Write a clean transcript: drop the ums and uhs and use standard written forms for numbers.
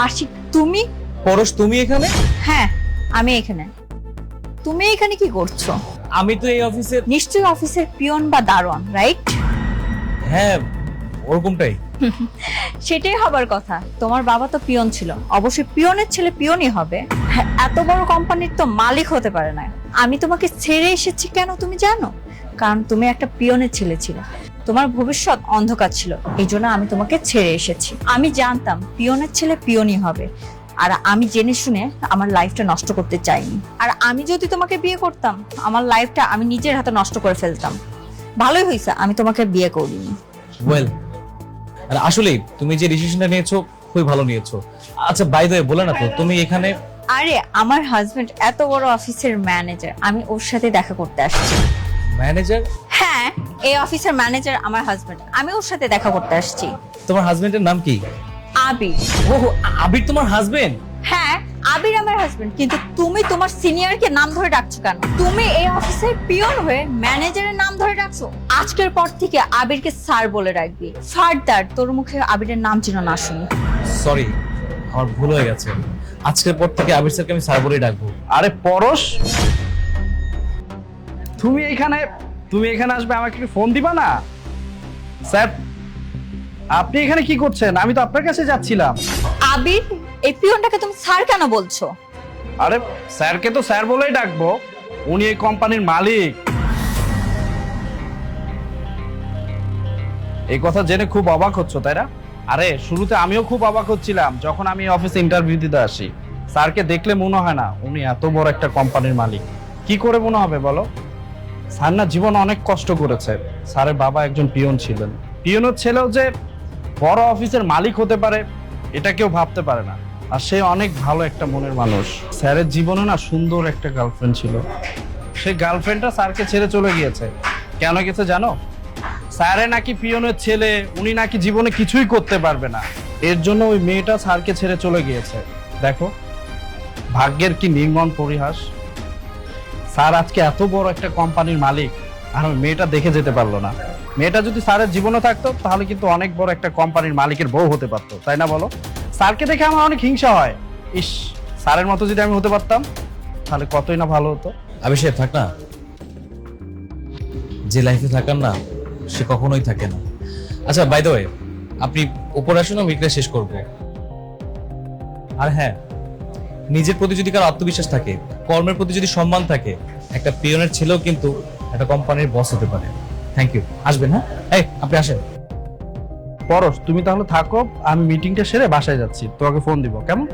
আশিক তুমি? পরশ তুমি এখানে? হ্যাঁ আমি এখানে। তুমি এখানে কি করছো? আমি তো এই অফিসে। নিশ্চয়ই অফিসের পিয়ন বা দারোয়ান, রাইট? হ্যাঁ ওরকমটাই। সেটাই হবার কথা। তোমার বাবা তো পিয়ন ছিল, অবশ্যই পিয়নের ছেলে পিয়নই হবে। হ্যাঁ, এত বড় কোম্পানির তো মালিক হতে পারে না। আমি তোমাকে ছেড়ে এসেছি কেন তুমি জানো? কারণ তুমি একটা পিয়নের ছেলে ছিলে, তোমার ভবিষ্যৎ অন্ধকার ছিল, এই জন্য আমি তোমাকে ছেড়ে এসেছি। আমি জানতাম পিয়নের ছেলে পিয়নই হবে, আর আমি জেনে শুনে আমার লাইফটা নষ্ট করতে চাইনি। আর আমি যদি তোমাকে বিয়ে করতাম, আমার লাইফটা আমি নিজের হাতে নষ্ট করে ফেলতাম। ভালোই হয়েছে আমি তোমাকে বিয়ে করিনি। ওয়েল, আর আসলে তুমি যে ডিসিশনটা নিয়েছো খুবই ভালো নিয়েছো। আচ্ছা বাই দ্য ওয়ে, বলে না তো তুমি এখানে? আরে আমার হাজবেন্ড এত বড় অফিসের ম্যানেজার, আমি ওর সাথে দেখা করতে আসছি। ম্যানেজার? হ্যাঁ, এই অফিসের ম্যানেজার আমার হাজবেন্ড, আমি ওর সাথে দেখা করতে আসছি। তোমার হাজবেন্ডের নাম কি? আবির। ও আবির তোমার হাজবেন্ড? হ্যাঁ আবির আমার হাজবেন্ড, কিন্তু তুমি তোমার সিনিয়রকে নাম ধরে ডাকছো কেন? তুমি এই অফিসের পিয়ন হয়ে ম্যানেজারের নাম ধরে ডাকছো। আজকের পর থেকে আবিরকে স্যার বলে রাখবি। ফার্দার তোর মুখে আবিরের নাম যেন না শুনি। সরি, আমার ভুল হয়ে গেছে। আজকের পর থেকে আবির স্যারকে আমি স্যার বলেই ডাকবো। আরে পরশ, তুমি এখানে আসবে, আমাকে একটু ফোন দিবা না? স্যার আপনি এখানে কি করছেন? আমি তো আপনার কাছে যাচ্ছিলাম। আবির, এই পিয়নটাকে তুমি স্যার কেন বলছো? আরে স্যারকে তো স্যার বলেই ডাকবো, উনি এই কোম্পানির মালিক। এই কথা জেনে খুব অবাক হচ্ছ তাই না? আরে শুরুতে আমিও খুব অবাক হচ্ছিলাম যখন আমি অফিসে ইন্টারভিউ দিতে আসি। স্যারকে দেখলে মনে হয় না উনি এত বড় একটা কোম্পানির মালিক। কি করে মনে হবে বলো? স্যার না জীবন অনেক কষ্ট করেছে। স্যারের বাবা একজন পিয়ন ছিলেন। পিয়নের ছেলেও যে বড় অফিসের মালিক হতে পারে এটা কেউ ভাবতে পারে না। আর সে অনেক ভালো একটা মনের মানুষ। স্যারের জীবনে না সুন্দর একটা গার্লফ্রেন্ড ছিল। সেই গার্লফ্রেন্ডটা স্যারকে ছেড়ে চলে গিয়েছে। কেন গেছে জানো? স্যারে নাকি পিয়নের ছেলে, উনি নাকি জীবনে কিছুই করতে পারবে না, এর জন্য ওই মেয়েটা স্যারকে ছেড়ে চলে গিয়েছে। দেখো ভাগ্যের কি নির্মম পরিহাস। স্যার আজকে এত বড় একটা কোম্পানির মালিক, আর ওই মেয়েটা দেখে যেতে পারলো না। মেয়েটা যদি স্যারের জীবনে থাকতো তাহলে কিন্তু অনেক বড় একটা কোম্পানির মালিকের বউ হতে পারতো, তাই না বলো? স্যারকে দেখে আমার অনেক হিংসা হয়। ইস, স্যারের মতো যদি আমি হতে পারতাম তাহলে কতই না ভালো হতো। আবির সাহেব থাক না, যে লাইফে থাকার না সে কখনোই থাকে না। আচ্ছা বাই দ্য ওয়ে, আপনি উপরে আসুন, আমি উইকটা শেষ করব। আর হ্যাঁ, নিজের প্রতি যদি কারো আত্মবিশ্বাস থাকে, কর্মের প্রতি যদি সম্মান থাকে, একটা পিয়নের ছেলেও কিন্তু একটা কোম্পানির বস হতে পারে। Thank you. আসবেন? হ্যাঁ, এই আপনি আসেন। পরশ তুমি তাহলে থাকো, আমি মিটিংটা সেরে বাসায় যাচ্ছি, তোমাকে ফোন দিব, কেমন?